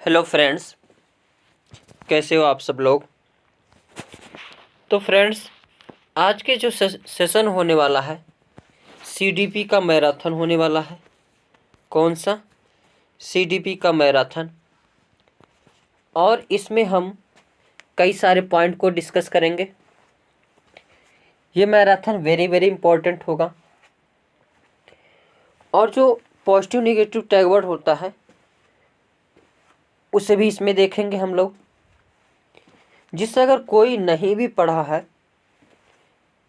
Hello friends, कैसे हो आप सब लोग। तो फ्रेंड्स, आज के जो सेशन होने वाला है, सीडीपी का मैराथन होने वाला है। कौन सा? सीडीपी का मैराथन। और इसमें हम कई सारे पॉइंट को डिस्कस करेंगे। ये मैराथन वेरी वेरी इंपॉर्टेंट होगा। और जो पॉजिटिव नेगेटिव टैगवर्ड होता है उसे भी इसमें देखेंगे हम लोग, जिससे अगर कोई नहीं भी पढ़ा है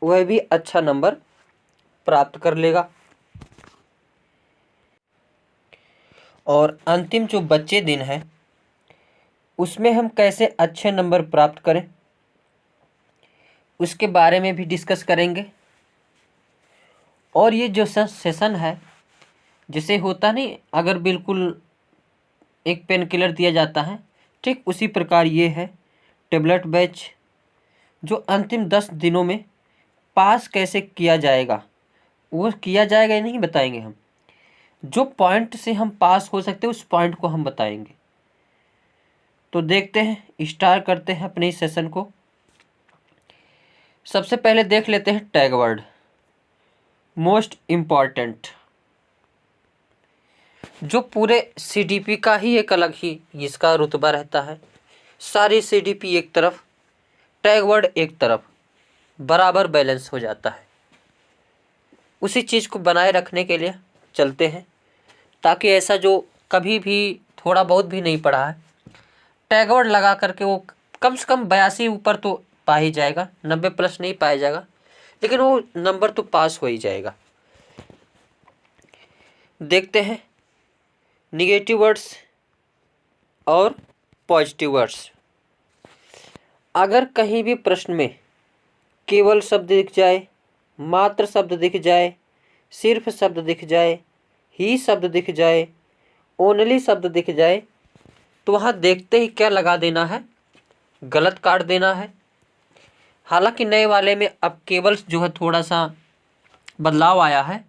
वह भी अच्छा नंबर प्राप्त कर लेगा। और अंतिम जो बच्चे दिन है उसमें हम कैसे अच्छे नंबर प्राप्त करें उसके बारे में भी डिस्कस करेंगे। और ये जो सेशन है, जैसे होता नहीं, अगर बिल्कुल एक पेन किलर दिया जाता है, ठीक उसी प्रकार ये है टेबलेट बैच। जो अंतिम 10 दिनों में पास कैसे किया जाएगा, वो किया जाएगा या नहीं बताएंगे हम। जो पॉइंट से हम पास हो सकते हैं उस पॉइंट को हम बताएंगे। तो देखते हैं, स्टार्ट करते हैं अपने इस सेशन को। सबसे पहले देख लेते हैं टैग वर्ड, मोस्ट इम्पॉर्टेंट। जो पूरे सीडीपी का ही एक अलग ही इसका रुतबा रहता है। सारी सीडीपी एक तरफ, टैग वर्ड एक तरफ, बराबर बैलेंस हो जाता है। उसी चीज़ को बनाए रखने के लिए चलते हैं, ताकि ऐसा जो कभी भी थोड़ा बहुत भी नहीं पढ़ा है, टैग वर्ड लगा करके वो कम से कम 82 ऊपर तो पा ही जाएगा। 90 प्लस नहीं पाया जाएगा, लेकिन वो नंबर तो पास हो ही जाएगा। देखते हैं निगेटिव वर्ड्स और पॉजिटिव वर्ड्स। अगर कहीं भी प्रश्न में केवल शब्द दिख जाए, मात्र शब्द दिख जाए, सिर्फ शब्द दिख जाए, ही शब्द दिख जाए, ओनली शब्द दिख जाए, तो वहाँ देखते ही क्या लगा देना है, गलत काट देना है। हालांकि नए वाले में अब केवल जो है थोड़ा सा बदलाव आया है,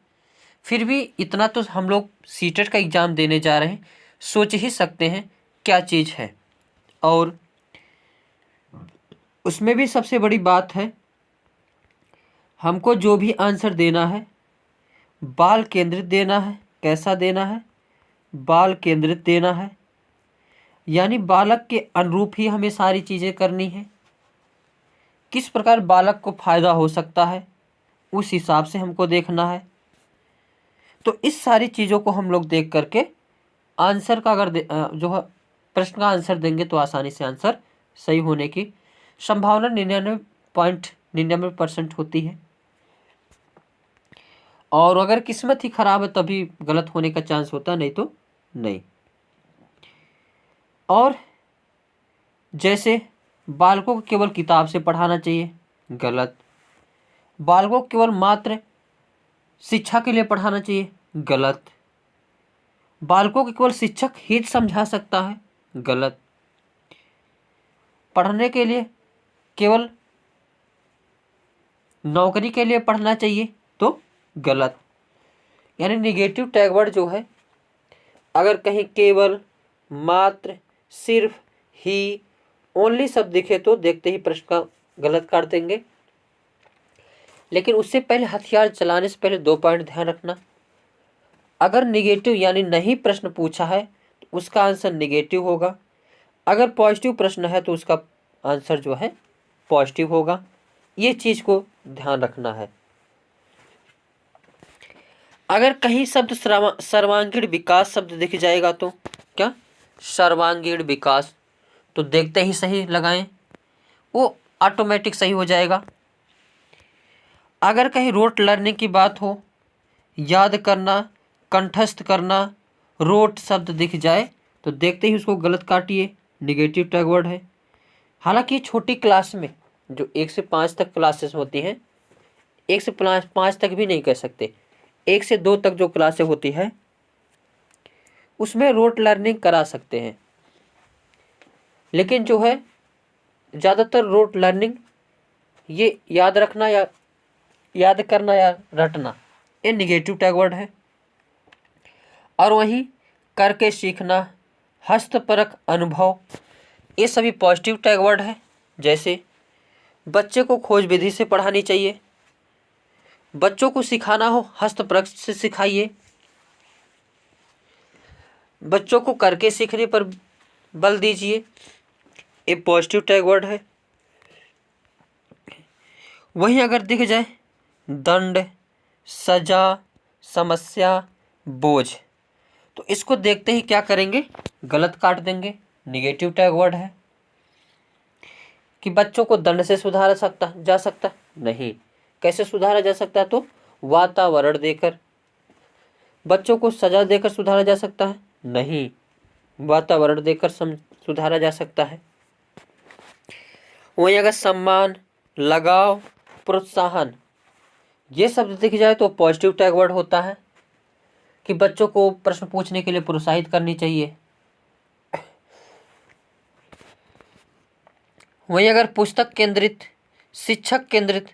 फिर भी इतना तो हम लोग सीटेट का एग्ज़ाम देने जा रहे हैं, सोच ही सकते हैं क्या चीज़ है। और उसमें भी सबसे बड़ी बात है, हमको जो भी आंसर देना है बाल केंद्रित देना है। कैसा देना है? बाल केंद्रित देना है, यानी बालक के अनुरूप ही हमें सारी चीज़ें करनी है। किस प्रकार बालक को फायदा हो सकता है उस हिसाब से हमको देखना है। तो इस सारी चीज़ों को हम लोग देख करके आंसर का अगर जो है प्रश्न का आंसर देंगे तो आसानी से आंसर सही होने की संभावना 99.99% होती है। और अगर किस्मत ही खराब है तभी गलत होने का चांस होता है, नहीं तो नहीं। और जैसे बालकों को केवल किताब से पढ़ाना चाहिए, गलत। बालकों को केवल मात्र शिक्षा के लिए पढ़ाना चाहिए, गलत। बालकों को केवल शिक्षक ही समझा सकता है, गलत। पढ़ने के लिए केवल नौकरी के लिए पढ़ना चाहिए तो गलत। यानी निगेटिव टैग वर्ड जो है, अगर कहीं केवल, मात्र, सिर्फ, ही, ओनली शब्द दिखे तो देखते ही प्रश्न का गलत काट देंगे। लेकिन उससे पहले हथियार चलाने से पहले 2 पॉइंट ध्यान रखना। अगर निगेटिव यानी नहीं प्रश्न पूछा है तो उसका आंसर निगेटिव होगा। अगर पॉजिटिव प्रश्न है तो उसका आंसर जो है पॉजिटिव होगा। ये चीज़ को ध्यान रखना है। अगर कहीं शब्द सर्वांगीण विकास शब्द दिख जाएगा तो क्या? सर्वांगीण विकास, तो देखते ही सही लगाएं, वो ऑटोमेटिक सही हो जाएगा। अगर कहीं रोट लर्निंग की बात हो, याद करना, कंठस्थ करना, रोट शब्द दिख जाए तो देखते ही उसको गलत काटिए, निगेटिव टैग वर्ड है। हालांकि छोटी क्लास में जो 1 से 5 तक क्लासेस होती हैं, 1 से 5 तक भी नहीं कह सकते, 1 से 2 तक जो क्लासेस होती है उसमें रोट लर्निंग करा सकते हैं। लेकिन जो है ज़्यादातर रोट लर्निंग, ये याद रखना या याद करना या रटना, ये निगेटिव टैग वर्ड है। और वहीं करके सीखना, हस्तपरक अनुभव, ये सभी पॉजिटिव टैग वर्ड है। जैसे बच्चे को खोज विधि से पढ़ानी चाहिए, बच्चों को सिखाना हो हस्तपरक से सिखाइए, बच्चों को करके सीखने पर बल दीजिए, ये पॉजिटिव टैग वर्ड है। वहीं अगर दिख जाए दंड, सजा, समस्या, बोझ, तो इसको देखते ही क्या करेंगे, गलत काट देंगे, निगेटिव टैग वर्ड है। कि बच्चों को दंड से सुधारा जा सकता नहीं, कैसे सुधारा जा सकता है, तो वातावरण देकर। बच्चों को सजा देकर सुधारा जा सकता है नहीं, वातावरण देकर सुधारा जा सकता है। वहीं अगर सम्मान, लगाव, प्रोत्साहन, ये शब्द दिख जाए तो पॉजिटिव टैग वर्ड होता है कि बच्चों को प्रश्न पूछने के लिए प्रोत्साहित करनी चाहिए। वहीं अगर पुस्तक केंद्रित, शिक्षक केंद्रित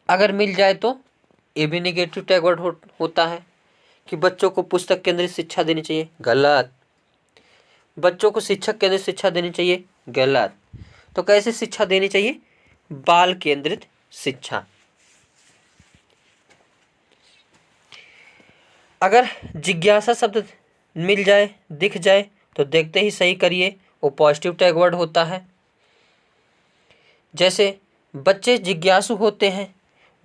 अगर मिल जाए तो ये भी निगेटिव टैग वर्ड होता है कि बच्चों को पुस्तक केंद्रित शिक्षा देनी चाहिए, गलत। बच्चों को शिक्षक केंद्रित शिक्षा देनी चाहिए, गलत। तो कैसे शिक्षा देनी चाहिए, बाल केंद्रित शिक्षा। अगर जिज्ञासा शब्द मिल जाए, दिख जाए, तो देखते ही सही करिए, वो पॉजिटिव टैग वर्ड होता है। जैसे बच्चे जिज्ञासु होते हैं,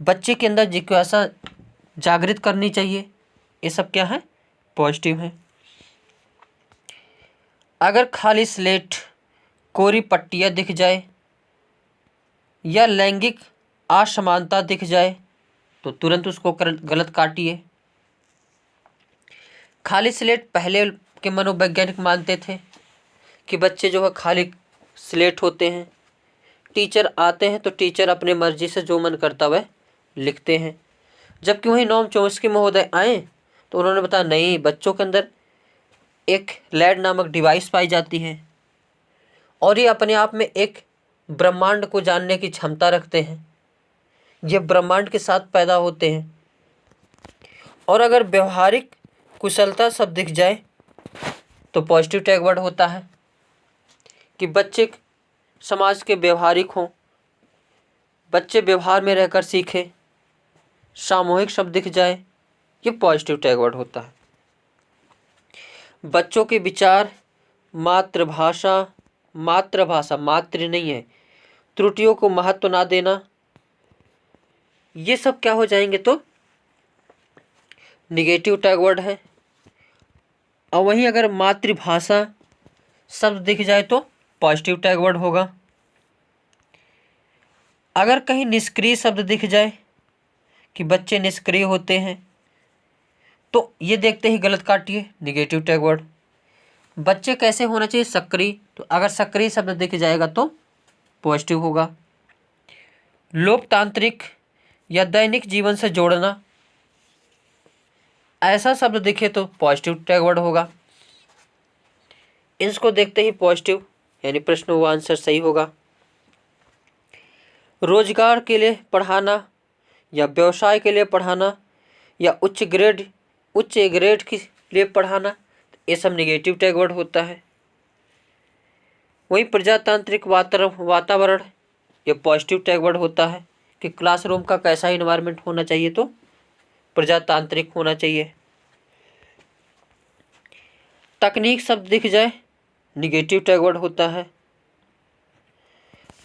बच्चे के अंदर जिज्ञासा जागृत करनी चाहिए, ये सब क्या है, पॉजिटिव है। अगर खाली स्लेट, कोरी पट्टियाँ दिख जाए या लैंगिक असमानता दिख जाए तो तुरंत उसको गलत काटिए। खाली स्लेट पहले के मनोवैज्ञानिक मानते थे कि बच्चे जो है खाली स्लेट होते हैं, टीचर आते हैं तो टीचर अपने मर्जी से जो मन करता वह लिखते हैं। जबकि वहीं नोम चॉम्स्की महोदय आए तो उन्होंने बताया नहीं, बच्चों के अंदर एक लैड नामक डिवाइस पाई जाती है और ये अपने आप में एक ब्रह्मांड को जानने की क्षमता रखते हैं, ये ब्रह्मांड के साथ पैदा होते हैं। और अगर व्यवहारिक कुशलता शब्द दिख जाए तो पॉजिटिव टैग वर्ड होता है कि बच्चे समाज के व्यवहारिक हों, बच्चे व्यवहार में रहकर सीखें। सामूहिक शब्द दिख जाए, ये पॉजिटिव टैग वर्ड होता है। बच्चों के विचार, मातृभाषा, मातृ नहीं है, त्रुटियों को महत्व ना देना, ये सब क्या हो जाएंगे, तो निगेटिव टैग वर्ड है। और वहीं अगर मातृभाषा शब्द दिख जाए तो पॉजिटिव टैग वर्ड होगा। अगर कहीं निष्क्रिय शब्द दिख जाए कि बच्चे निष्क्रिय होते हैं तो ये देखते ही गलत काटिए, निगेटिव टैग वर्ड। बच्चे कैसे होना चाहिए, सक्रिय, तो अगर सक्रिय शब्द दिख जाएगा तो पॉजिटिव होगा। लोकतांत्रिक या दैनिक जीवन से जोड़ना, ऐसा शब्द दिखे तो पॉजिटिव टैग वर्ड होगा। इसको देखते ही पॉजिटिव यानी प्रश्न व आंसर सही होगा। रोजगार के लिए पढ़ाना या व्यवसाय के लिए पढ़ाना या उच्च ग्रेड के लिए पढ़ाना, ये सब निगेटिव टैग वर्ड होता है। वहीं प्रजातांत्रिक वातावरण, ये पॉजिटिव टैग वर्ड होता है कि क्लासरूम का कैसा इन्वायरमेंट होना चाहिए, तो प्रजातांत्रिक होना चाहिए। तकनीक शब्द दिख जाए, निगेटिव टैग वर्ड होता है।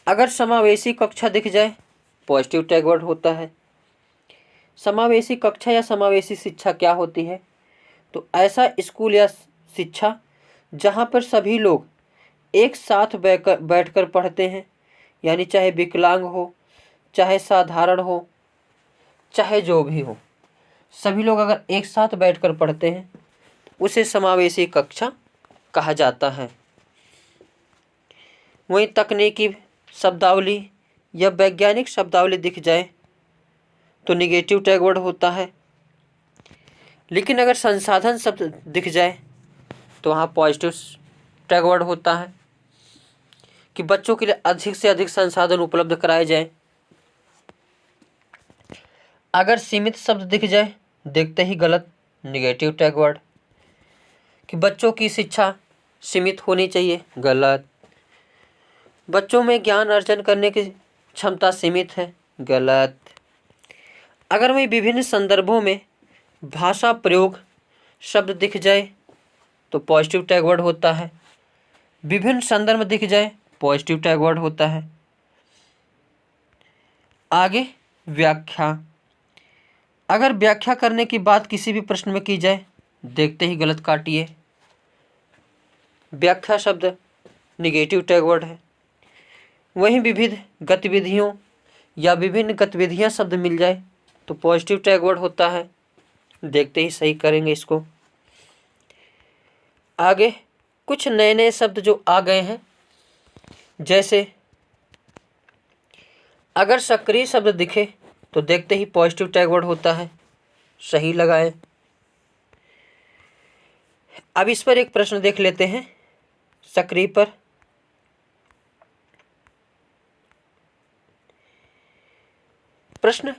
अगर समावेशी कक्षा दिख जाए, पॉजिटिव टैग वर्ड होता है। समावेशी कक्षा या समावेशी शिक्षा क्या होती है, तो ऐसा स्कूल या शिक्षा जहाँ पर सभी लोग एक साथ बैठकर पढ़ते हैं, यानी चाहे विकलांग हो, चाहे साधारण हो, चाहे जो भी हो, सभी लोग अगर एक साथ बैठकर पढ़ते हैं उसे समावेशी कक्षा कहा जाता है। वहीं तकनीकी शब्दावली या वैज्ञानिक शब्दावली दिख जाए तो निगेटिव टैग वर्ड होता है। लेकिन अगर संसाधन शब्द दिख जाए तो वहाँ पॉजिटिव टैग वर्ड होता है कि बच्चों के लिए अधिक से अधिक संसाधन उपलब्ध कराए जाएं। अगर सीमित शब्द दिख जाए, देखते ही गलत, निगेटिव टैग वर्ड कि बच्चों की शिक्षा सीमित होनी चाहिए, गलत। बच्चों में ज्ञान अर्जन करने की क्षमता सीमित है, गलत। अगर वही विभिन्न संदर्भों में भाषा प्रयोग शब्द दिख जाए तो पॉजिटिव टैग वर्ड होता है। विभिन्न संदर्भ दिख जाए पॉजिटिव टैग वर्ड होता है। आगे व्याख्या। अगर व्याख्या करने की बात किसी भी प्रश्न में की जाए, देखते ही गलत काटिए। व्याख्या शब्द निगेटिव टैग वर्ड है। वहीं विविध गतिविधियों या विभिन्न गतिविधियां शब्द मिल जाए तो पॉजिटिव टैग वर्ड होता है, देखते ही सही करेंगे इसको। आगे कुछ नए नए शब्द जो आ गए हैं, जैसे अगर सक्रिय शब्द दिखे तो देखते ही पॉजिटिव टैग वर्ड होता है, सही लगाएं। अब इस पर एक प्रश्न देख लेते हैं, सक्रिय पर। प्रश्न,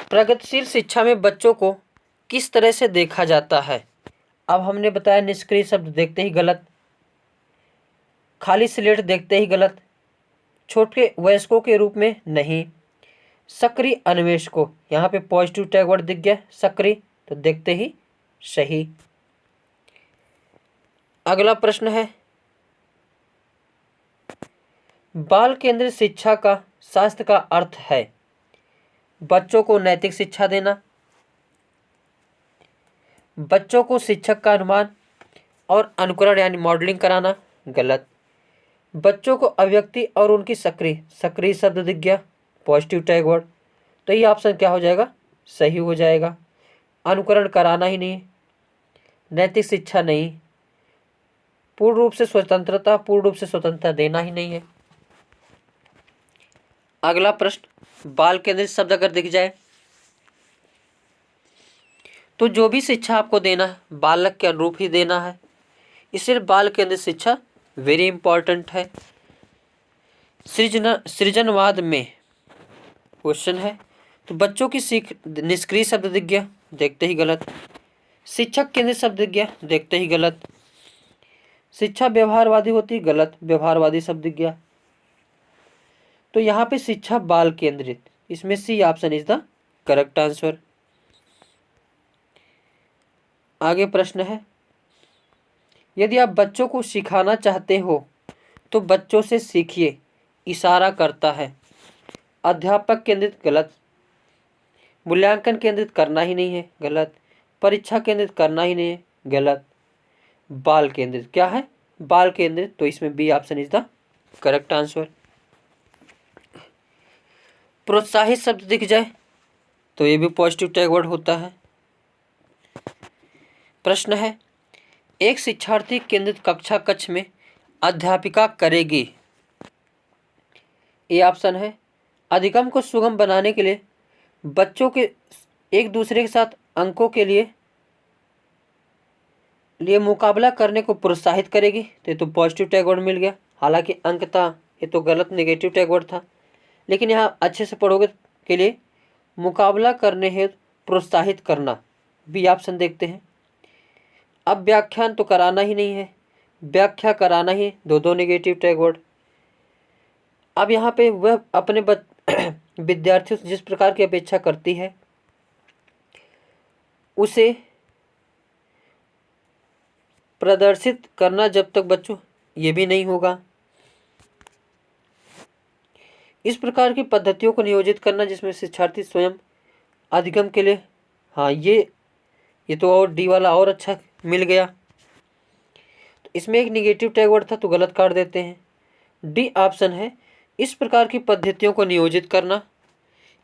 प्रगतिशील शिक्षा में बच्चों को किस तरह से देखा जाता है? अब हमने बताया निष्क्रिय शब्द देखते ही गलत, खाली स्लेट देखते ही गलत, छोटे वयस्कों के रूप में नहीं, सक्रिय अन्वेषकों, यहाँ पे पॉजिटिव टैग वर्ड दिख गया सक्रिय, तो देखते ही सही। अगला प्रश्न है, बाल केंद्रित शिक्षा का शास्त्र का अर्थ है बच्चों को नैतिक शिक्षा देना, बच्चों को शिक्षक का अनुमान और अनुकरण यानी मॉडलिंग कराना, गलत। बच्चों को अभिव्यक्ति और उनकी सक्रिय शब्द दिख गया पॉजिटिव टैग वर्ड, तो ये ऑप्शन क्या हो जाएगा, सही हो जाएगा। अनुकरण कराना ही नहीं, नैतिक शिक्षा नहीं, पूर्ण रूप से स्वतंत्रता देना ही नहीं है। अगला प्रश्न, बाल केंद्रित शब्द अगर दिख जाए तो जो भी शिक्षा आपको देना है बालक के अनुरूप ही देना है, इसलिए बाल केंद्रित शिक्षा वेरी इंपॉर्टेंट है। सृजनवाद में क्वेश्चन है, तो बच्चों की सीख निष्क्रिय शब्द दिख गया, देखते ही गलत। शिक्षक केंद्रित शब्द दिख गया, देखते ही गलत। शिक्षा व्यवहारवादी होती, गलत, व्यवहारवादी शब्द दिख गया। तो यहाँ पे शिक्षा बाल केंद्रित, इसमें C option is the correct answer. आगे प्रश्न है, यदि आप बच्चों को सिखाना चाहते हो तो बच्चों से सीखिए, इशारा करता है। अध्यापक केंद्रित, गलत। मूल्यांकन केंद्रित करना ही नहीं है, गलत। परीक्षा केंद्रित करना ही नहीं है, गलत। बाल केंद्रित क्या है, बाल केंद्रित, तो इसमें B option is the correct answer. प्रोत्साहित शब्द दिख जाए तो ये भी पॉजिटिव टैग वर्ड होता है। प्रश्न है, एक शिक्षार्थी केंद्रित कक्षा कक्ष में अध्यापिका करेगी। ए ऑप्शन है, अधिगम को सुगम बनाने के लिए बच्चों के एक दूसरे के साथ अंकों के लिए मुकाबला करने को प्रोत्साहित करेगी, तो ये तो पॉजिटिव टैग वर्ड मिल गया। हालांकि अंक था, ये तो गलत नेगेटिव टैग वर्ड था, लेकिन यहाँ अच्छे से पढ़ोगे के लिए मुकाबला करने हेतु प्रोत्साहित करना, बी ऑप्शन देखते हैं। अब व्याख्यान तो कराना ही नहीं है, व्याख्या कराना ही, दो नेगेटिव टैग वर्ड। अब यहाँ पे वह अपने विद्यार्थियों से जिस प्रकार की अपेक्षा करती है उसे प्रदर्शित करना जब तक बच्चों, ये भी नहीं होगा। इस प्रकार की पद्धतियों को नियोजित करना जिसमें शिक्षार्थी स्वयं अधिगम के लिए, हाँ ये तो और डी वाला और अच्छा मिल गया। तो इसमें एक निगेटिव टैग वर्ड था तो गलत काट देते हैं। डी ऑप्शन है, इस प्रकार की पद्धतियों को नियोजित करना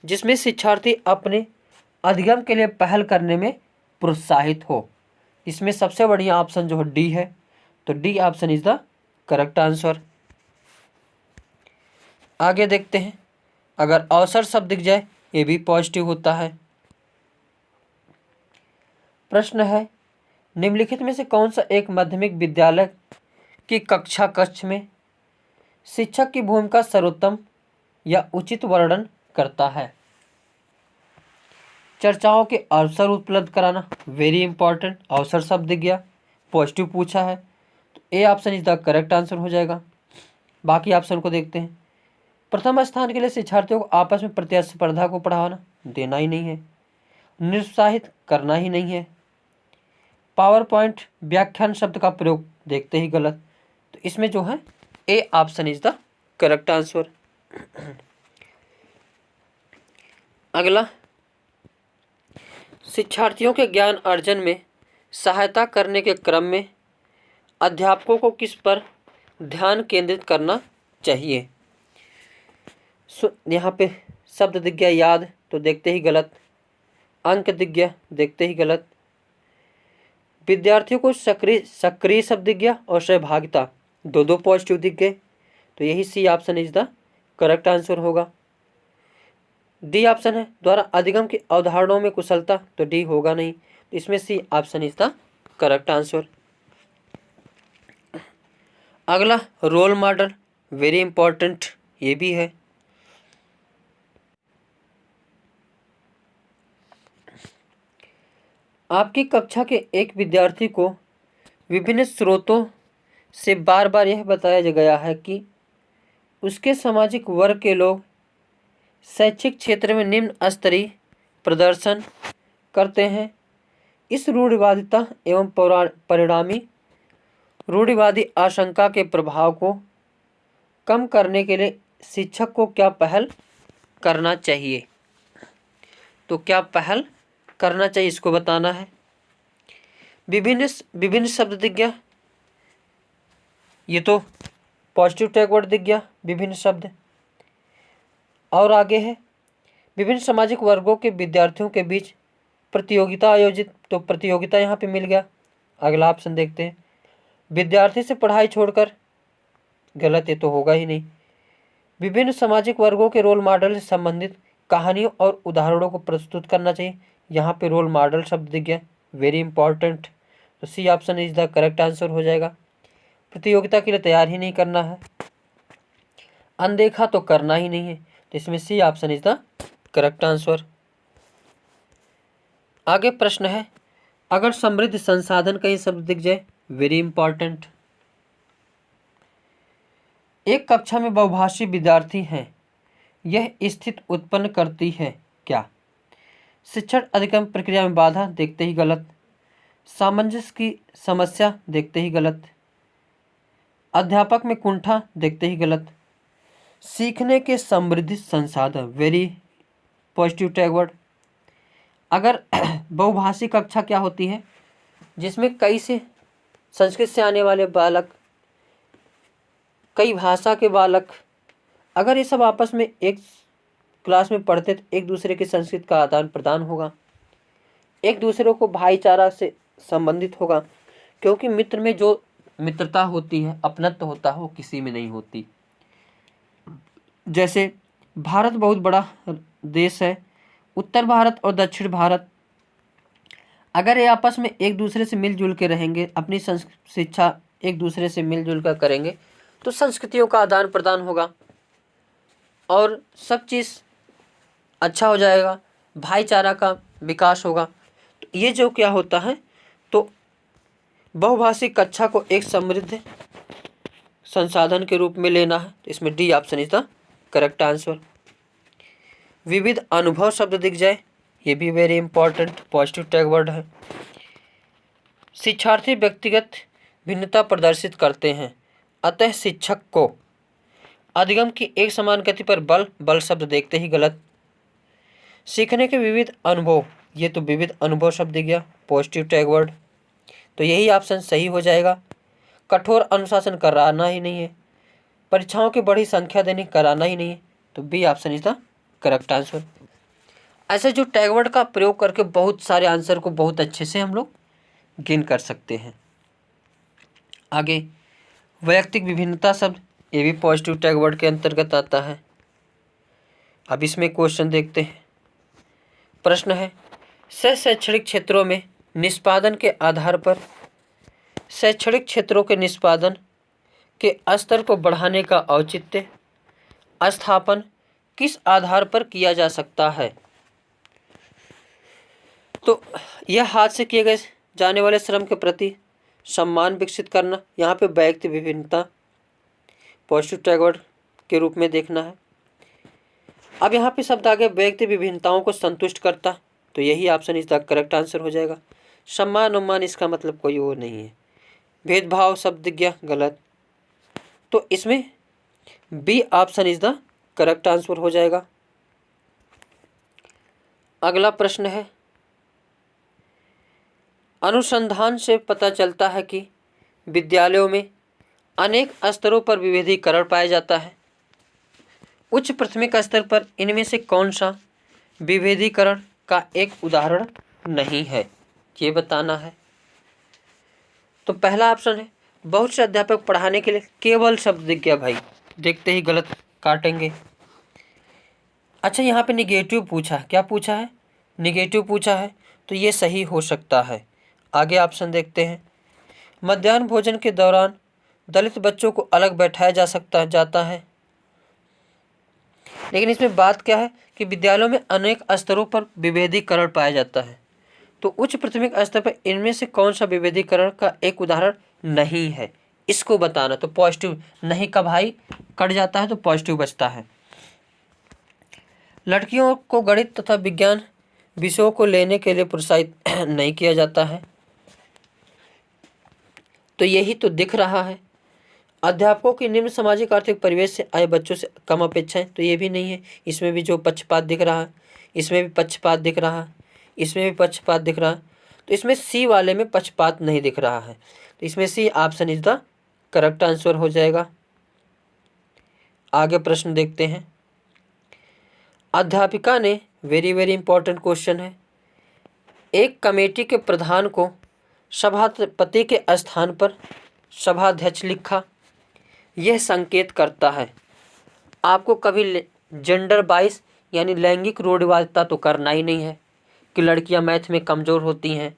जिसमें शिक्षार्थी अपने अधिगम के लिए पहल करने में प्रोत्साहित हो। इसमें सबसे बढ़िया ऑप्शन जो है डी है, तो D option is the correct answer. आगे देखते हैं, अगर अवसर शब्द दिख जाए ये भी पॉजिटिव होता है। प्रश्न है, निम्नलिखित में से कौन सा एक माध्यमिक विद्यालय की कक्षा कक्ष में शिक्षक की भूमिका सर्वोत्तम या उचित वर्णन करता है? चर्चाओं के अवसर उपलब्ध कराना, वेरी इंपॉर्टेंट, अवसर शब्द दिख गया, पॉजिटिव पूछा है, तो A option is the correct answer हो जाएगा। बाकी ऑप्शन को देखते हैं। प्रथम स्थान के लिए शिक्षार्थियों को आपस में प्रतिस्पर्धा को बढ़ावा देना ही नहीं है, निरुत्साहित करना ही नहीं है। पावर पॉइंट व्याख्यान शब्द का प्रयोग देखते ही गलत, तो इसमें जो है A option is the correct answer. अगला, शिक्षार्थियों के ज्ञान अर्जन में सहायता करने के क्रम में अध्यापकों को किस पर ध्यान केंद्रित करना चाहिए। यहाँ पे शब्द दिख गया याद, तो देखते ही गलत। अंक दिख गया, देखते ही गलत। विद्यार्थियों को सक्रिय शब्द दिख गया और सहभागिता, दो पॉजिटिव दिख गए, तो यही C option is the correct answer होगा। डी ऑप्शन है द्वारा अधिगम की अवधारणाओं में कुशलता, तो डी होगा नहीं, तो इसमें C option is the correct answer. अगला, रोल मॉडल, वेरी इंपॉर्टेंट ये भी है। आपकी कक्षा के एक विद्यार्थी को विभिन्न स्रोतों से बार बार यह बताया गया है कि उसके सामाजिक वर्ग के लोग शैक्षिक क्षेत्र में निम्न स्तरीय प्रदर्शन करते हैं। इस रूढ़िवादिता एवं परिणामी रूढ़िवादी आशंका के प्रभाव को कम करने के लिए शिक्षक को क्या पहल करना चाहिए। तो क्या पहल करना चाहिए इसको बताना है। विभिन्न शब्द दिख गया, ये तो पॉजिटिव टैग वर्ड दिख गया, विभिन्न शब्द। और आगे है विभिन्न सामाजिक वर्गों के विद्यार्थियों के बीच प्रतियोगिता आयोजित, तो प्रतियोगिता यहाँ पे मिल गया। अगला ऑप्शन देखते हैं। विद्यार्थी से पढ़ाई छोड़कर, गलत, ये तो होगा ही नहीं। विभिन्न सामाजिक वर्गों के रोल मॉडल से संबंधित कहानियों और उदाहरणों को प्रस्तुत करना चाहिए, यहाँ पे रोल मॉडल शब्द दिख गया, वेरी इंपॉर्टेंट, तो C option is the correct answer हो जाएगा। प्रतियोगिता के लिए तैयार ही नहीं करना है, अनदेखा तो करना ही नहीं है, तो इसमें C option is the correct answer. आगे प्रश्न है, अगर समृद्ध संसाधन कहीं शब्द दिख जाए, वेरी इंपॉर्टेंट। एक कक्षा में बहुभाषी विद्यार्थी हैं, यह स्थिति उत्पन्न करती है क्या। शिक्षण अधिगम प्रक्रिया में बाधा, देखते ही गलत। सामंजस्य की समस्या, देखते ही गलत। अध्यापक में कुंठा, देखते ही गलत। सीखने के समृद्ध संसाधन, वेरी पॉजिटिव टैग वर्ड। अगर बहुभाषी कक्षा क्या होती है, जिसमें कई से संस्कृत से आने वाले बालक, कई भाषा के बालक, अगर ये सब आपस में एक क्लास में पढ़ते तो एक दूसरे के संस्कृत का आदान प्रदान होगा, एक दूसरे को भाईचारा से संबंधित होगा, क्योंकि मित्र में जो मित्रता होती है, अपनत्व होता है, वो किसी में नहीं होती। जैसे भारत बहुत बड़ा देश है, उत्तर भारत और दक्षिण भारत, अगर ये आपस में एक दूसरे से मिलजुल के रहेंगे, अपनी शिक्षा एक दूसरे से मिलजुल कर करेंगे, तो संस्कृतियों का आदान प्रदान होगा और सब चीज़ अच्छा हो जाएगा, भाईचारा का विकास होगा। तो ये जो क्या होता है, तो बहुभाषी कक्षा को एक समृद्ध संसाधन के रूप में लेना है, तो इसमें D option is the correct answer. विविध अनुभव शब्द दिख जाए, ये भी very important positive tag word है। शिक्षार्थी व्यक्तिगत भिन्नता प्रदर्शित करते हैं, अतः शिक्षक को अधिगम की एक समान गति पर बल शब्द, देखते ही गलत। सीखने के विविध अनुभव, ये तो विविध अनुभव शब्द दिख गया, पॉजिटिव टैग वर्ड, तो यही ऑप्शन सही हो जाएगा। कठोर अनुशासन कराना ही नहीं है, परीक्षाओं की बड़ी संख्या देनी, कराना ही नहीं है, तो B option is the correct answer. ऐसे जो टैग वर्ड का प्रयोग करके बहुत सारे आंसर को बहुत अच्छे से हम लोग गिन कर सकते हैं। आगे वैयक्तिक विभिन्नता शब्द, ये भी पॉजिटिव टैग वर्ड के अंतर्गत आता है। अब इसमें क्वेश्चन देखते हैं। प्रश्न है, शैक्षणिक क्षेत्रों में निष्पादन के आधार पर शैक्षणिक क्षेत्रों के निष्पादन के स्तर को बढ़ाने का औचित्य स्थापन किस आधार पर किया जा सकता है। तो यह हाथ से किए गए जाने वाले श्रम के प्रति सम्मान विकसित करना, यहाँ पे व्यक्ति विभिन्नता पॉजिटिव टैगवर्ड के रूप में देखना है। अब यहाँ पे शब्द आ गया व्यक्ति विभिन्नताओं को संतुष्ट करता, तो यही option is the correct answer हो जाएगा। सम्मान उम्मान इसका मतलब कोई वो नहीं है। भेदभाव शब्दज्ञ गलत, तो इसमें B option is the correct answer हो जाएगा। अगला प्रश्न है, अनुसंधान से पता चलता है कि विद्यालयों में अनेक स्तरों पर विभेदीकरण पाया जाता है। उच्च प्राथमिक स्तर पर इनमें से कौन सा विभेदीकरण का एक उदाहरण नहीं है, ये बताना है। तो पहला ऑप्शन है, बहुत से अध्यापक पढ़ाने के लिए केवल शब्दज्ञ, भाई देखते ही गलत काटेंगे। अच्छा, यहाँ पे निगेटिव पूछा, क्या पूछा है? निगेटिव पूछा है, तो ये सही हो सकता है। आगे ऑप्शन देखते हैं। मध्याह्न भोजन के दौरान दलित बच्चों को अलग बैठाया जाता है, लेकिन इसमें बात क्या है कि विद्यालयों में अनेक स्तरों पर विभेदीकरण पाया जाता है। तो उच्च प्राथमिक स्तर पर इनमें से कौन सा विभेदीकरण का एक उदाहरण नहीं है, इसको बताना। तो पॉजिटिव नहीं का भाई कट जाता है, तो पॉजिटिव बचता है। लड़कियों को गणित तथा विज्ञान विषयों को लेने के लिए प्रोत्साहित नहीं किया जाता है, तो यही तो दिख रहा है। अध्यापकों की निम्न सामाजिक आर्थिक परिवेश से आए बच्चों से कम अपेक्षाएं, तो ये भी नहीं है। इसमें भी जो पक्षपात दिख रहा है, इसमें भी पक्षपात दिख रहा है, इसमें भी पक्षपात दिख रहा है, तो इसमें सी वाले में पक्षपात नहीं दिख रहा है, तो इसमें C option is the correct answer हो जाएगा। आगे प्रश्न देखते हैं। अध्यापिका ने वेरी वेरी इंपॉर्टेंट क्वेश्चन है, एक कमेटी के प्रधान को सभापति के स्थान पर सभाध्यक्ष लिखा। यह संकेत करता है आपको कभी जेंडर बाइस यानी लैंगिक रूढ़िवादिता तो करना ही नहीं है कि लड़कियां मैथ में कमज़ोर होती हैं,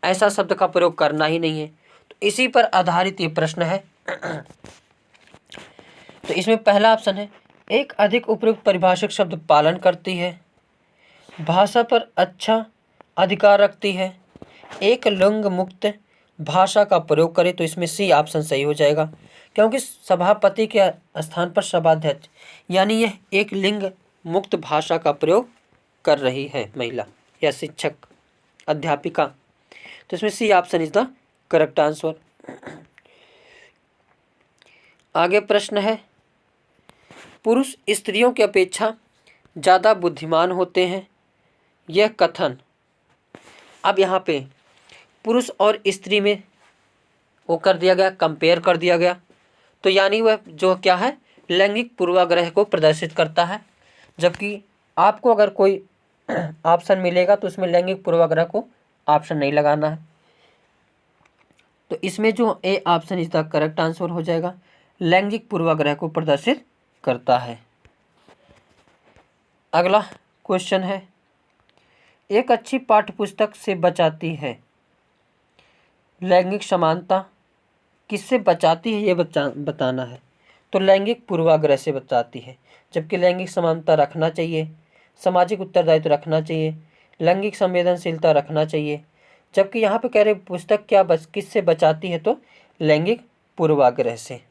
ऐसा शब्द का प्रयोग करना ही नहीं है। तो इसी पर आधारित ये प्रश्न है। तो इसमें पहला ऑप्शन है, एक अधिक उपयुक्त परिभाषित शब्द पालन करती है, भाषा पर अच्छा अधिकार रखती है, एक लिंग मुक्त भाषा का प्रयोग करे, तो इसमें सी ऑप्शन सही हो जाएगा, क्योंकि सभापति के स्थान पर सभाध्यक्ष यानी यह एक लिंग मुक्त भाषा का प्रयोग कर रही है महिला या शिक्षक अध्यापिका, तो इसमें C option is the correct answer. आगे प्रश्न है, पुरुष स्त्रियों की अपेक्षा ज़्यादा बुद्धिमान होते हैं, यह कथन। अब यहाँ पे पुरुष और स्त्री में वो कर दिया गया, कंपेयर कर दिया गया, तो यानी वह जो क्या है लैंगिक पूर्वाग्रह को प्रदर्शित करता है। जबकि आपको अगर कोई ऑप्शन मिलेगा तो उसमें लैंगिक पूर्वाग्रह को ऑप्शन नहीं लगाना है, तो इसमें जो A option is the correct answer हो जाएगा, लैंगिक पूर्वाग्रह को प्रदर्शित करता है। अगला क्वेश्चन है, एक अच्छी पाठ्यपुस्तक से बचाती है, लैंगिक समानता किससे बचाती है ये बताना है। तो लैंगिक पूर्वाग्रह से बचाती है, जबकि लैंगिक समानता रखना चाहिए, सामाजिक उत्तरदायित्व रखना चाहिए, लैंगिक संवेदनशीलता रखना चाहिए, जबकि यहाँ पे कह रहे पुस्तक क्या किससे बचाती है, तो लैंगिक पूर्वाग्रह से।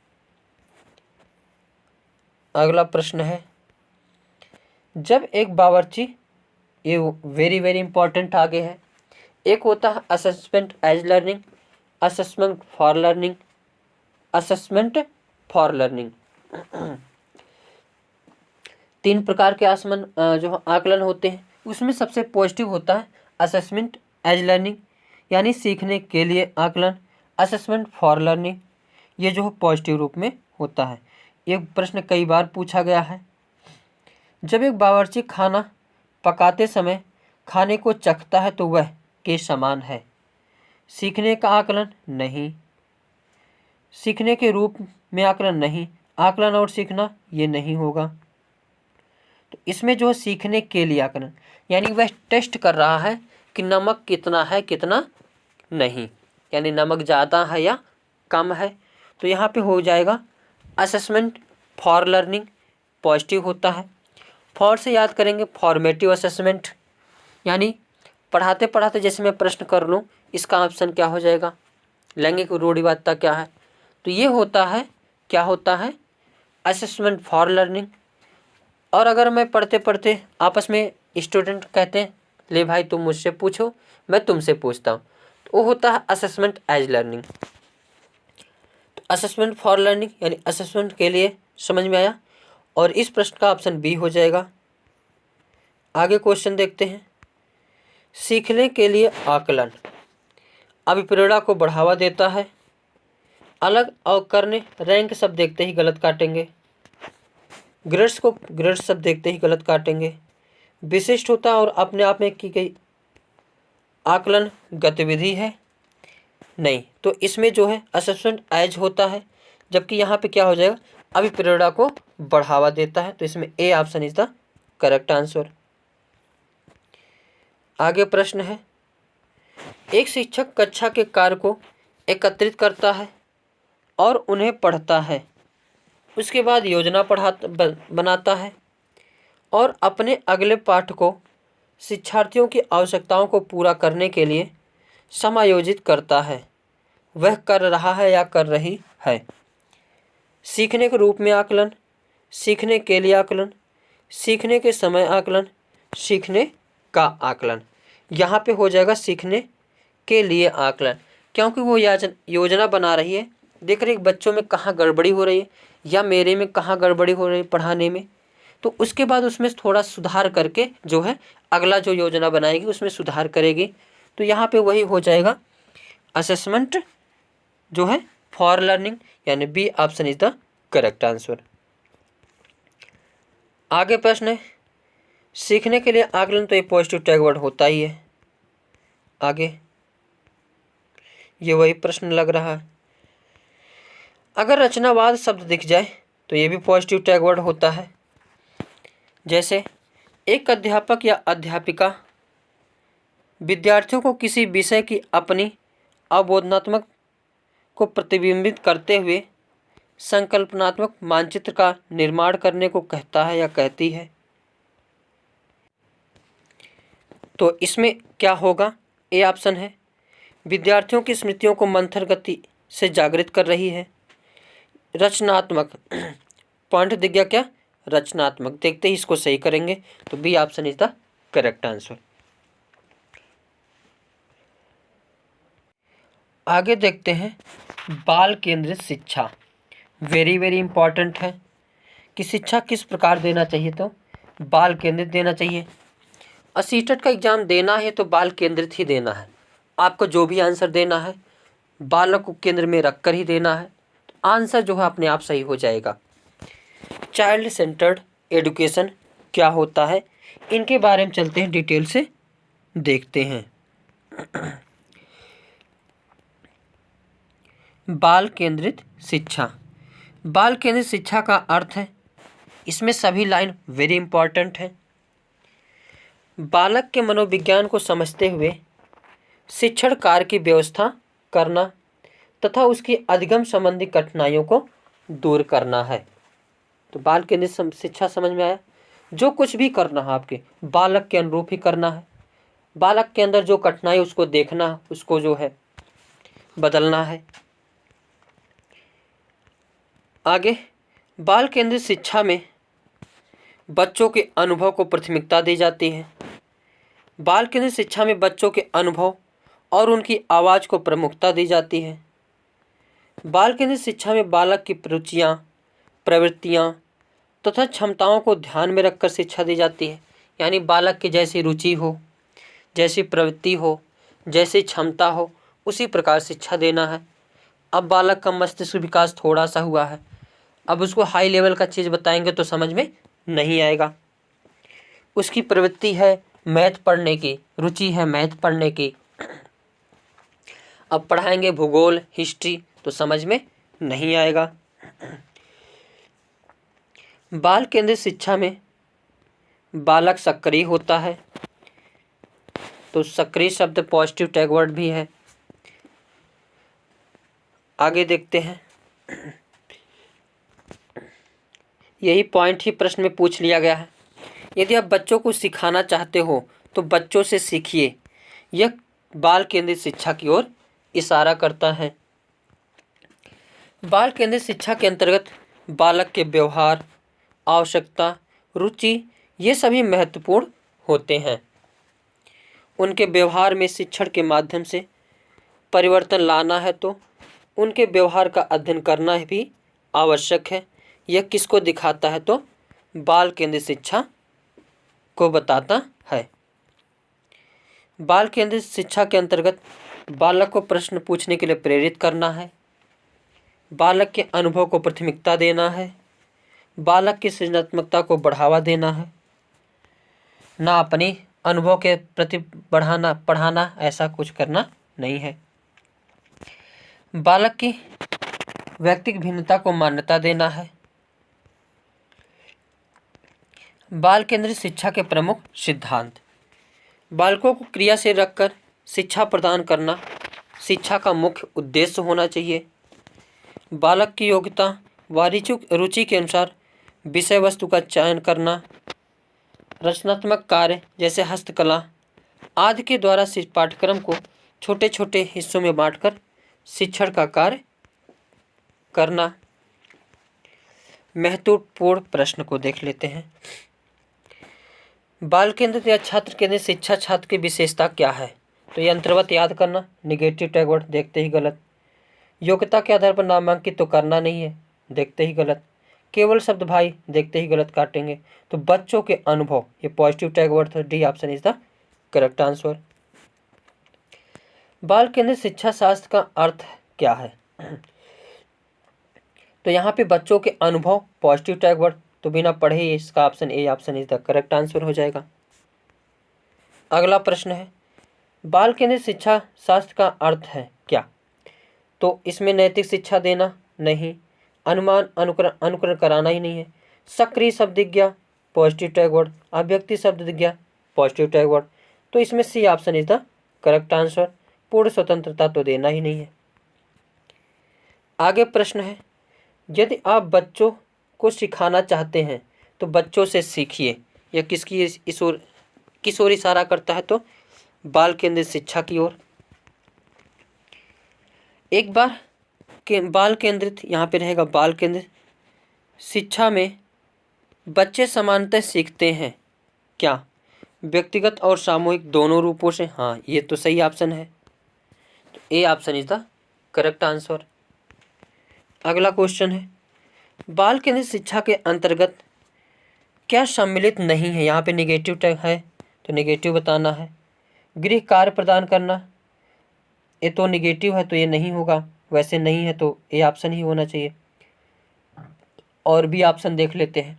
अगला प्रश्न है, जब एक बावर्ची, ये वेरी वेरी इंपॉर्टेंट आगे है, एक होता है assessment as learning, assessment for learning, assessment for learning. तीन प्रकार के जो आकलन होते हैं, उसमें सबसे पॉजिटिव होता है असेसमेंट एज लर्निंग यानी सीखने के लिए आकलन, असेसमेंट फॉर लर्निंग ये जो पॉजिटिव रूप में होता है। एक प्रश्न कई बार पूछा गया है, जब एक बावर्ची खाना पकाते समय खाने को चखता है तो वह के समान है, सीखने का आकलन नहीं, सीखने के रूप में आकलन नहीं, आकलन और सीखना ये नहीं होगा। तो इसमें जो सीखने के लिए आकलन यानी वह टेस्ट कर रहा है कि नमक कितना है कितना नहीं, यानी नमक ज़्यादा है या कम है, तो यहाँ पे हो जाएगा असेसमेंट फॉर लर्निंग पॉजिटिव होता है। फॉर से याद करेंगे फॉर्मेटिव असेसमेंट, यानी पढ़ाते पढ़ाते जैसे मैं प्रश्न कर लूँ, इसका ऑप्शन क्या हो जाएगा लैंगिक रूढ़िवादिता क्या है? तो ये होता है, क्या होता है? Assessment for learning. और अगर मैं पढ़ते पढ़ते आपस में स्टूडेंट कहते हैं ले भाई तुम मुझसे पूछो, मैं तुमसे पूछता हूँ, तो वो होता है असेसमेंट एज लर्निंग। तो असेसमेंट फॉर लर्निंग यानी असेसमेंट के लिए, समझ में आया? और इस प्रश्न का ऑप्शन बी हो जाएगा। आगे क्वेश्चन देखते हैं। सीखने के लिए आकलन अभिप्रेरणा को बढ़ावा देता है। अलग और करने, रैंक सब देखते ही गलत काटेंगे। ग्रेड्स सब देखते ही गलत काटेंगे। विशिष्ट होता और अपने आप में की गई आकलन गतिविधि है, नहीं। तो इसमें जो है असेसमेंट एज होता है, जबकि यहाँ पे क्या हो जाएगा? अभिप्रेरणा को बढ़ावा देता है। तो इसमें A option is the correct answer. आगे प्रश्न है, एक शिक्षक कक्षा के कार्य को एकत्रित करता है और उन्हें पढ़ता है, उसके बाद योजना बनाता है और अपने अगले पाठ को शिक्षार्थियों की आवश्यकताओं को पूरा करने के लिए समायोजित करता है। वह कर रहा है या कर रही है? सीखने के रूप में आकलन, सीखने के लिए आकलन, सीखने के समय आकलन, सीखने का आकलन। यहाँ पे हो जाएगा सीखने के लिए आकलन, क्योंकि वो योजना बना रही है, देख रही है बच्चों में कहाँ गड़बड़ी हो रही है या मेरे में कहाँ गड़बड़ी हो रही है पढ़ाने में, तो उसके बाद उसमें थोड़ा सुधार करके जो है अगला जो योजना बनाएगी उसमें सुधार करेगी। तो यहाँ पे वही हो जाएगा असेसमेंट जो है फॉर लर्निंग, यानी B option is the correct answer. आगे प्रश्न है, सीखने के लिए आकलन, तो ये पॉजिटिव टैग वर्ड होता ही है। आगे ये वही प्रश्न लग रहा है। अगर रचनावाद शब्द दिख जाए तो ये भी पॉजिटिव टैग वर्ड होता है। जैसे एक अध्यापक या अध्यापिका विद्यार्थियों को किसी विषय की अपनी अवबोधनात्मक को प्रतिबिंबित करते हुए संकल्पनात्मक मानचित्र का निर्माण करने को कहता है या कहती है। तो इसमें क्या होगा? ए ऑप्शन है, विद्यार्थियों की स्मृतियों को मंथर गति से जागृत कर रही है। रचनात्मक पॉइंट दिख गया क्या? रचनात्मक, देखते ही इसको सही करेंगे, तो B option is the correct answer. आगे देखते हैं, बाल केंद्रित शिक्षा वेरी वेरी इंपॉर्टेंट है कि शिक्षा किस प्रकार देना चाहिए, तो बाल केंद्रित देना चाहिए। सीटेट का एग्जाम देना है तो बाल केंद्रित ही देना है, आपको जो भी आंसर देना है बालक को केंद्र में रखकर ही देना है, तो आंसर जो है अपने आप सही हो जाएगा। चाइल्ड सेंटर्ड एजुकेशन क्या होता है, इनके बारे में चलते हैं, डिटेल से देखते हैं। बाल केंद्रित शिक्षा, बाल केंद्रित शिक्षा का अर्थ है, इसमें सभी लाइन वेरी इंपॉर्टेंट है। बालक के मनोविज्ञान को समझते हुए शिक्षण कार्य की व्यवस्था करना तथा उसकी अधिगम संबंधी कठिनाइयों को दूर करना है। तो बाल केंद्रित शिक्षा समझ में आया, जो कुछ भी करना है आपके बालक के अनुरूप ही करना है। बालक के अंदर जो कठिनाई उसको देखना, उसको जो है बदलना है। आगे, बाल केंद्रित शिक्षा में बच्चों के अनुभव को प्राथमिकता दी जाती है। बाल केंद्रित शिक्षा में बच्चों के अनुभव और उनकी आवाज़ को प्रमुखता दी जाती है। बाल केंद्रित शिक्षा में बालक की रुचियाँ, प्रवृत्तियाँ तथा क्षमताओं को ध्यान में रखकर शिक्षा दी जाती है। यानी बालक की जैसी रुचि हो, जैसी प्रवृत्ति हो, जैसी क्षमता हो, उसी प्रकार शिक्षा देना है। अब बालक का मस्तिष्क विकास थोड़ा सा हुआ है, अब उसको हाई लेवल का चीज़ बताएंगे तो समझ में नहीं आएगा। उसकी प्रवृत्ति है मैथ पढ़ने की, रुचि है मैथ पढ़ने की, अब पढ़ाएंगे भूगोल, हिस्ट्री, तो समझ में नहीं आएगा। बाल केंद्रित शिक्षा में बालक सक्रिय होता है, तो सक्रिय शब्द पॉजिटिव टैग वर्ड भी है। आगे देखते हैं, यही पॉइंट ही प्रश्न में पूछ लिया गया है। यदि आप बच्चों को सिखाना चाहते हो तो बच्चों से सीखिए, यह बाल केंद्रित शिक्षा की ओर इशारा करता है। बाल केंद्रित शिक्षा के अंतर्गत बालक के व्यवहार, आवश्यकता, रुचि ये सभी महत्वपूर्ण होते हैं। उनके व्यवहार में शिक्षण के माध्यम से परिवर्तन लाना है तो उनके व्यवहार का अध्ययन करना भी आवश्यक है। यह किसको दिखाता है तो बाल केंद्रित शिक्षा को बताता है। बाल केंद्रित शिक्षा के अंतर्गत बालक को प्रश्न पूछने के लिए प्रेरित करना है, बालक के अनुभव को प्राथमिकता देना है, बालक की सृजनात्मकता को बढ़ावा देना है, ना अपने अनुभव के प्रति पढ़ाना ऐसा कुछ करना नहीं है। बालक की व्यक्तिगत भिन्नता को मान्यता देना है। बाल केंद्रित शिक्षा के प्रमुख सिद्धांत। बालकों को क्रिया से रखकर शिक्षा प्रदान करना शिक्षा का मुख्य उद्देश्य होना चाहिए। बालक की योग्यता व रुचि के अनुसार विषय वस्तु का चयन करना, रचनात्मक कार्य जैसे हस्तकला आदि के द्वारा पाठ्यक्रम को छोटे छोटे हिस्सों में बांटकर शिक्षण का कार्य करना। महत्वपूर्ण प्रश्न को देख लेते हैं। बाल केंद्रित या छात्र केंद्रित शिक्षा छात्र की विशेषता क्या है? तो ये अंतर्गत याद करना। निगेटिव टैग वर्ड देखते ही गलत। योग्यता के आधार पर नामांकित तो करना नहीं है, देखते ही गलत। केवल शब्द भाई देखते ही गलत काटेंगे। तो बच्चों के अनुभव ये पॉजिटिव टैग वर्ड था। D option is the correct answer. बाल केंद्रित शिक्षा शास्त्र का अर्थ क्या है? तो यहाँ पे बच्चों के अनुभव पॉजिटिव टैग वर्ड, तो बिना पढ़े ही इसका option A option is the correct answer हो जाएगा। अगला प्रश्न है, बाल केंद्रित शिक्षा शास्त्र का अर्थ है क्या? तो इसमें नैतिक शिक्षा देना नहीं, अनुमान अनुकरण कराना ही नहीं है, सक्रिय शब्दज्ञा पॉजिटिव टैग वर्ड, अभिव्यक्ति शब्दज्ञा पॉजिटिव टैग वर्ड, तो इसमें C option is the correct answer. पूर्ण स्वतंत्रता तो देना ही नहीं है। आगे प्रश्न है, यदि आप बच्चों को सिखाना चाहते हैं तो बच्चों से सीखिए। यह किस ओर इशारा करता है? तो बाल केंद्रित शिक्षा की ओर। एक बार बाल केंद्रित यहाँ पे रहेगा बाल केंद्रित शिक्षा में बच्चे समानतः सीखते हैं क्या? व्यक्तिगत और सामूहिक दोनों रूपों से। हाँ, ये तो सही ऑप्शन है। तो A option is the correct answer. अगला क्वेश्चन है, बाल केंद्रित शिक्षा के अंतर्गत क्या सम्मिलित नहीं है? यहाँ पे निगेटिव टैग है तो निगेटिव बताना है। गृह कार्य प्रदान करना, ये तो निगेटिव है तो ये नहीं होगा, वैसे नहीं है तो ए ऑप्शन ही होना चाहिए। और बी ऑप्शन देख लेते हैं।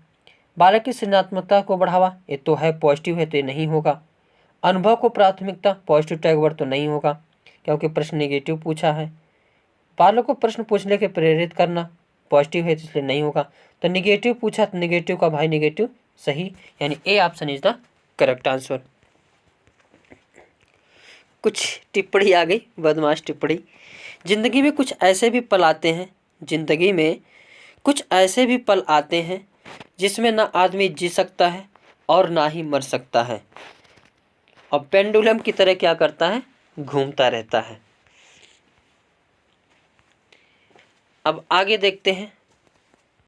बालक की सृजनात्मकता को बढ़ावा, ये तो है पॉजिटिव है तो ये नहीं होगा। अनुभव को प्राथमिकता पॉजिटिव टैग वर्ड तो नहीं होगा क्योंकि प्रश्न निगेटिव पूछा है। बालक को प्रश्न पूछने के प्रेरित करना पॉजिटिव है इसलिए नहीं होगा। तो निगेटिव पूछा तो निगेटिव का भाई निगेटिव सही, यानी A option is the correct answer. कुछ टिप्पणी आ गई, बदमाश टिप्पणी। जिंदगी में कुछ ऐसे भी पल आते हैं जिसमें ना आदमी जी सकता है और ना ही मर सकता है, और पेंडुलम की तरह क्या करता है? घूमता रहता है। अब आगे देखते हैं,